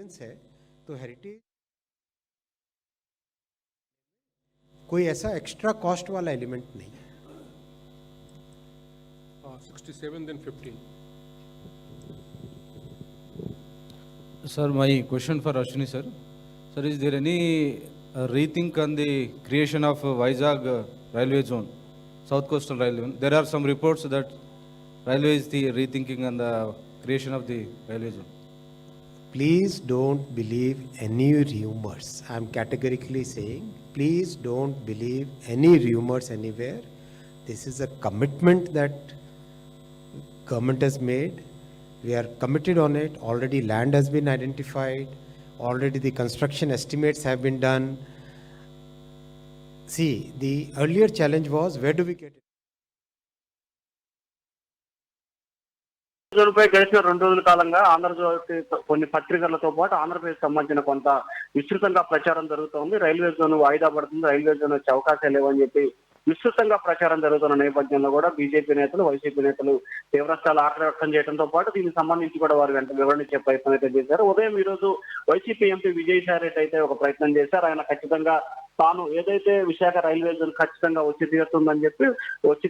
Experience है तो heritage कोई ऐसा एक्स्ट्रा कॉस्ट वाला एलिमेंट नहीं है. 67 then 15. Sir, my question for Ashwini sir. Sir, is there any rethink on the creation of Vizag railway zone, South Coastal Railway? There are some reports that railway is the rethinking on the creation of the railway zone. Please don't believe any rumors. I am categorically saying, please don't believe any rumors anywhere. This is a commitment that government has made. We are committed on it. Already land has been identified. Already the construction estimates have been done. See, the earlier challenge was, where do we get it? పై గడిచిన 2 రోజుల కాలంగా ఆంధ్రజ్యోతి కొన్ని పత్రికలతో పాటు ఆంధ్రప్రదేశ్ సంబంధించిన కొంత విస్తృతంగా ప్రచారం జరుగుతోంది. రైల్వే జోన్ వాయిదా పడుతుంది, రైల్వే జోన్ వచ్చే అవకాశాలు లేవని చెప్పి విస్తృతంగా ప్రచారం జరుగుతున్న నేపథ్యంలో కూడా బీజేపీ నేతలు, వైసీపీ నేతలు తీవ్రస్థాయిలో ఆగ్రహం వ్యక్తం చేయడంతో పాటు దీనికి సంబంధించి కూడా వారు వెంట వివరించే ప్రయత్నం అయితే చేశారు. ఉదయం ఈ రోజు వైసీపీ ఎంపీ విజయసాయి రెడ్డి అయితే ఒక ప్రయత్నం చేశారు. ఆయన ఖచ్చితంగా తాను ఏదైతే విశాఖ రైల్వే జోన్ ఖచ్చితంగా వచ్చి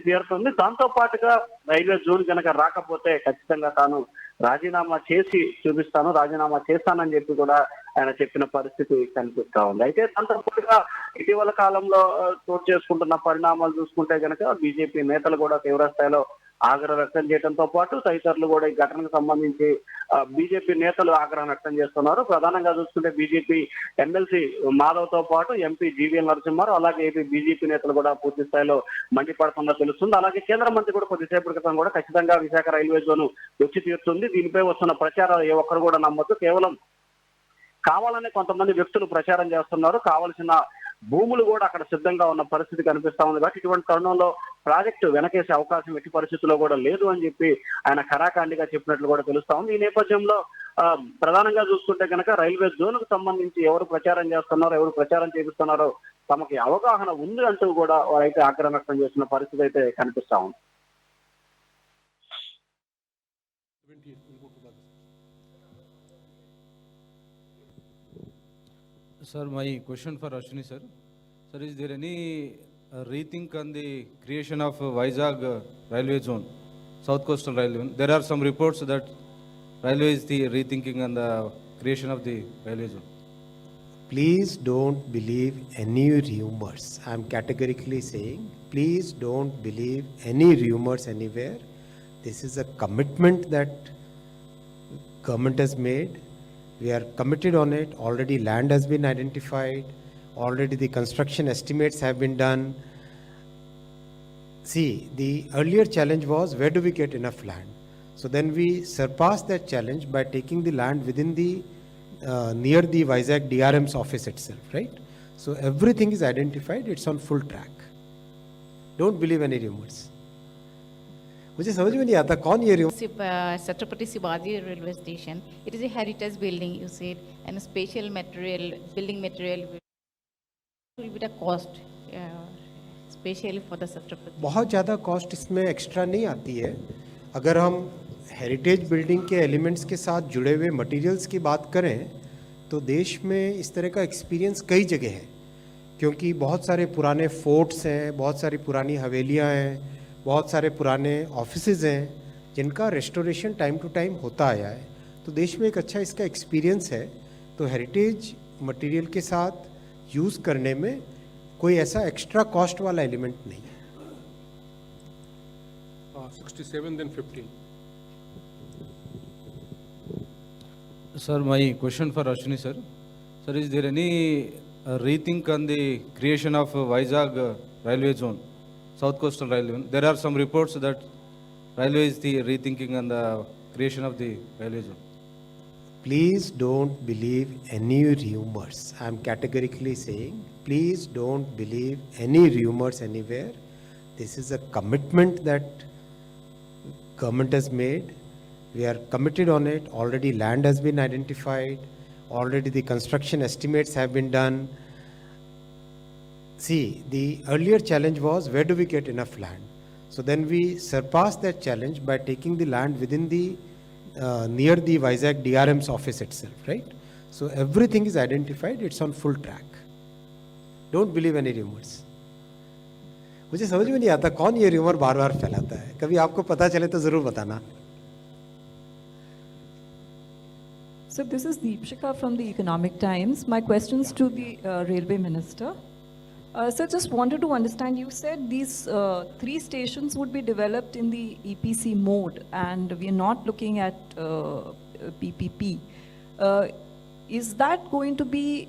తీరుతుంది. దాంతో పాటుగా రైల్వే జోన్ కనుక రాకపోతే ఖచ్చితంగా తాను రాజీనామా చేసి చూపిస్తాను, రాజీనామా చేస్తానని చెప్పి కూడా ఆయన చెప్పిన పరిస్థితి కనిపిస్తా ఉంది. అయితే దాంతో పాటుగా ఇటీవల కాలంలో చోటు చేసుకుంటున్న పరిణామాలు చూసుకుంటే కనుక బీజేపీ నేతలు కూడా తీవ్ర స్థాయిలో ఆగ్రహం వ్యక్తం చేయడంతో పాటు తదితరులు కూడా ఈ ఘటనకు సంబంధించి బీజేపీ నేతలు ఆగ్రహం వ్యక్తం చేస్తున్నారు. ప్రధానంగా చూసుకుంటే బీజేపీ ఎమ్మెల్సీ మాధవ్ తో పాటు ఎంపీ జీవీఎల్ నరసింహారావు, అలాగే ఏపీ బీజేపీ నేతలు కూడా పూర్తి స్థాయిలో మండిపడుతుందో తెలుస్తుంది. అలాగే కేంద్ర మంత్రి కూడా కొద్దిసేపటి క్రితం కూడా ఖచ్చితంగా విశాఖ రైల్వే జోన్ వచ్చి తీరుతుంది, దీనిపై వస్తున్న ప్రచారాలు ఏ ఒక్కరు కూడా నమ్మొద్దు, కేవలం కావాలనే కొంతమంది వ్యక్తులు ప్రచారం చేస్తున్నారు, కావలసిన భూములు కూడా అక్కడ సిద్ధంగా ఉన్న పరిస్థితి కనిపిస్తా ఉంది. కాబట్టి ఇటువంటి తరుణంలో ప్రాజెక్టు వెనకేసే అవకాశం ఎట్టి పరిస్థితుల్లో కూడా లేదు అని చెప్పి ఆయన ఖరాఖండిగా చెప్పినట్లు కూడా తెలుస్తా ఉంది. ఈ నేపథ్యంలో ప్రధానంగా చూసుకుంటే కనుక రైల్వే జోన్ కు సంబంధించి ఎవరు ప్రచారం చేస్తున్నారో, ఎవరు ప్రచారం చేపిస్తున్నారో తమకి అవగాహన ఉంది అంటూ కూడా వారైతే ఆగ్రహం వ్యక్తం చేస్తున్న పరిస్థితి అయితే కనిపిస్తా ఉంది. Sir, my question for Ashwini sir. Sir, is there any rethink on the creation of Vizag railway zone, South Coastal Railway? There are some reports that railway is the rethinking on the creation of the railway zone. Please don't believe any rumors. I am categorically saying, please don't believe any rumors anywhere. This is a commitment that government has made. We are committed on it. Already land has been identified. Already the construction estimates have been done. See, the earlier challenge was, where do we get enough land? So then we surpassed that challenge by taking the land within the near the Vizag DRM's office itself, right? So everything is identified. It's on full track. Don't believe any rumors. मुझे समझ में नहीं आता कौन ये Chhatrapati Shivaji railway station. It is a heritage building, you said, and special material, building material will be the cost, especially for the Chhatrapati. बहुत ज़्यादा cost इसमें एक्स्ट्रा नहीं आती है. अगर हम हेरिटेज बिल्डिंग के एलिमेंट्स के साथ जुड़े हुए मटेरियल्स की बात करें तो देश में इस तरह का एक्सपीरियंस कई जगह है, क्योंकि बहुत सारे पुराने फोर्ट्स हैं, बहुत सारी पुरानी हवेलियां हैं, बहुत सारे पुराने ऑफिसेज हैं जिनका रेस्टोरेशन टाइम टू टाइम होता आया है. तो देश में एक अच्छा इसका एक्सपीरियंस है. तो हेरिटेज मटेरियल के साथ यूज़ करने में कोई ऐसा एक्स्ट्रा कॉस्ट वाला एलिमेंट नहीं है. 67 then 15. Sir, my question for Ashwini sir. Sir, is there any rethink on the creation of Vizag railway zone, South Coastal Railway? There are some reports that railway is the rethinking on the creation of the railway zone. Please don't believe any rumors. I am categorically saying, please don't believe any rumors anywhere. This is a commitment that government has made. We are committed on it. Already land has been identified. Already the construction estimates have been done. See, the earlier challenge was, where do we get enough land? So then we surpassed that challenge by taking the land within the near the Vizag DRM's office itself, right? So everything is identified, it's on full track. Don't believe any rumors. मुझे समझ में नहीं आता कौन ये rumor बार बार फैलाता है, कभी आपको पता चले तो जरूर बताना. So this is Deepshika from the Economic Times. My questions to the Railway Minister. So just wanted to understand, you said these 3 stations would be developed in the EPC mode and we are not looking at PPP. Is that going to be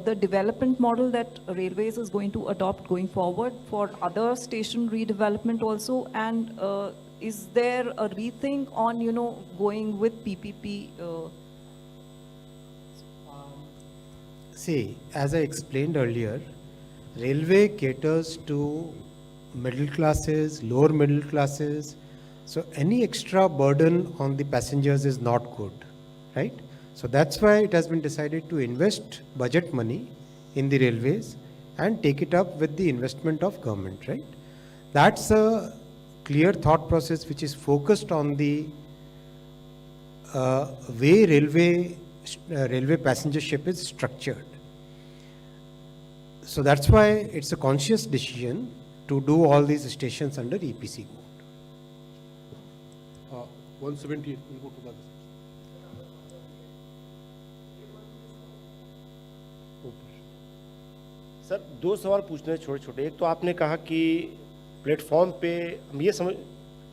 the development model that Railways is going to adopt going forward for other station redevelopment also? And is there a rethink on, going with PPP? See, as I explained earlier, railway caters to middle classes, lower middle classes. So any extra burden on the passengers is not good, right? So that's why it has been decided to invest budget money in the railways and take it up with the investment of government, right? That's a clear thought process which is focused on the way railway passengership is structured. So that's why it's a conscious decision to do all these stations under EPC mode. 178, we'll go to the other. Sir 2 सवाल पूछने हैं छोटे छोटे. एक तो आपने कहा कि प्लेटफॉर्म पे हम ये समझ,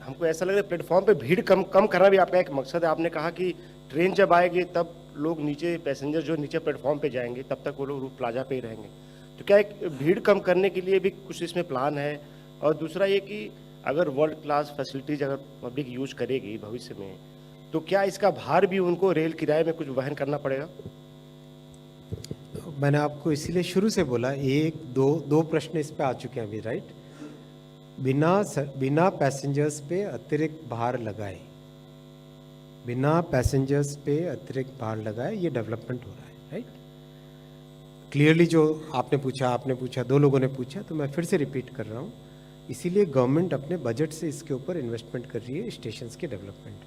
हमको ऐसा लग रहा है प्लेटफॉर्म पे भीड़ कम करना भी आपका एक मकसद है. आपने कहा कि ट्रेन जब आएगी तब लोग नीचे, पैसेंजर जो नीचे प्लेटफॉर्म पे जाएंगे तब तक वो लोग रूफ प्लाजा पे ही रहेंगे. तो क्या एक भीड़ कम करने के लिए भी कुछ इसमें प्लान है? और दूसरा ये कि अगर वर्ल्ड क्लास फैसिलिटीज अगर पब्लिक यूज करेगी भविष्य में, तो क्या इसका भार भी उनको रेल किराए में कुछ वहन करना पड़ेगा? मैंने आपको इसीलिए शुरू से बोला, 1-2 प्रश्न इस पे आ चुके हैं अभी, राइट? बिना पैसेंजर्स पे अतिरिक्त भार लगाए, ये डेवलपमेंट हो रहा है, राइट? क्लियरली जो आपने पूछा 2 लोगों ने पूछा, तो मैं फिर से रिपीट कर रहा हूँ. इसीलिए गवर्नमेंट अपने बजट से इसके ऊपर इन्वेस्टमेंट कर रही है स्टेशंस के डेवलपमेंट में,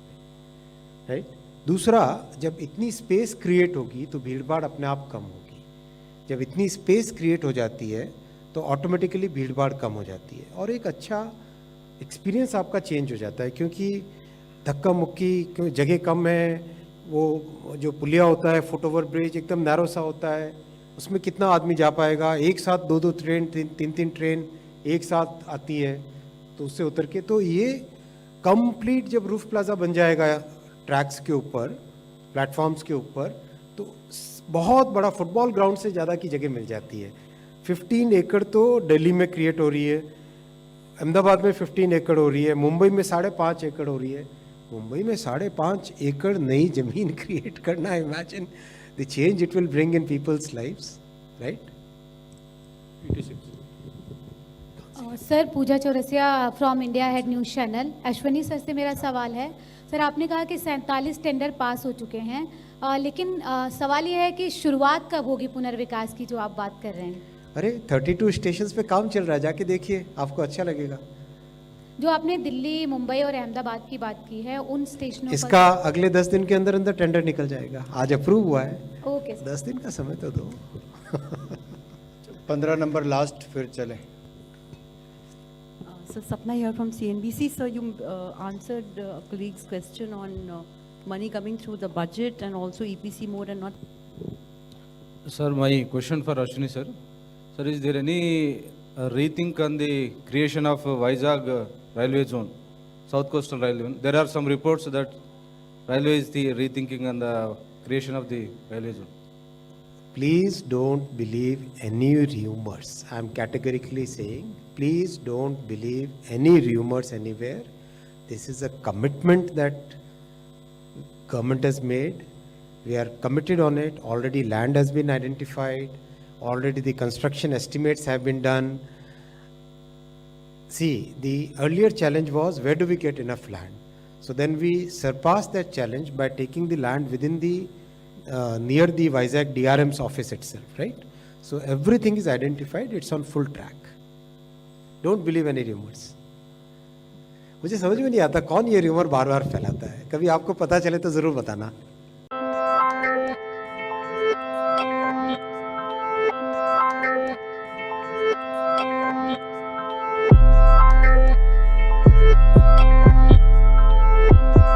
राइट? दूसरा, जब इतनी स्पेस क्रिएट होगी तो भीड़भाड़ अपने आप कम होगी. जब इतनी स्पेस क्रिएट हो जाती है तो ऑटोमेटिकली भीड़भाड़ कम हो जाती है और एक अच्छा एक्सपीरियंस आपका चेंज हो जाता है, क्योंकि धक्का मुक्की जगह कम है. वो जो पुलिया होता है, फुट ओवर ब्रिज एकदम नैरो सा होता है, उसमें कितना आदमी जा पाएगा? एक साथ 2-2 ट्रेन, 3-3 ट्रेन एक साथ आती है, तो उससे उतर के, तो ये कंप्लीट जब रूफ प्लाजा बन जाएगा ट्रैक्स के ऊपर, प्लेटफॉर्म्स के ऊपर, तो बहुत बड़ा फुटबॉल ग्राउंड से ज़्यादा की जगह मिल जाती है. 15 एकड़ तो दिल्ली में क्रिएट हो रही है, अहमदाबाद में 15 एकड़ हो रही है, मुंबई में 5.5 एकड़ हो रही है. मुंबई में 5.5 एकड़ नई जमीन क्रिएट करना, imagine the change it will bring in people's lives, right? 86. Sir, Pooja Chaurasia from India head news channel. Ashwani sir से मेरा सवाल है. सर, आपने कहा कि 47 टेंडर पास हो चुके हैं, लेकिन सवाल ये है कि शुरुआत कब होगी पुनर्विकास की जो आप बात कर रहे हैं? अरे 32 स्टेशंस पे काम चल रहा है, जाके देखिए, आपको अच्छा लगेगा. जो आपने दिल्ली, मुंबई और अहमदाबाद की बात की है, उन स्टेशनों इसका अगले 10 दिन के अंदर टेंडर निकल जाएगा. आज अप्रूव हुआ है, ओके सर. 10 दिन का समय तो दो. 15 नंबर लास्ट, फिर चले. So Sapna here from CNBC. So you answered colleague's question on money coming through the budget and also EPC mode and not. Sir, my question for Ashwini sir. Sir, is there any rethink on the creation of Vizag railway zone, South Coastal Railway? There are some reports that railway is the rethinking on the creation of the railway zone. Please don't believe any rumors. I am categorically saying, please don't believe any rumors anywhere. This is a commitment that government has made. We are committed on it. Already land has been identified. Already the construction estimates have been done. See, the earlier challenge was, where do we get enough land? So then we surpassed that challenge by taking the land within the near the Vizag DRM's office itself, right? So everything is identified, it's on full track. Don't believe any rumors. मुझे समझ में नहीं आता कौन ये rumor बार बार फैलाता है, कभी आपको पता चले तो जरूर बताना.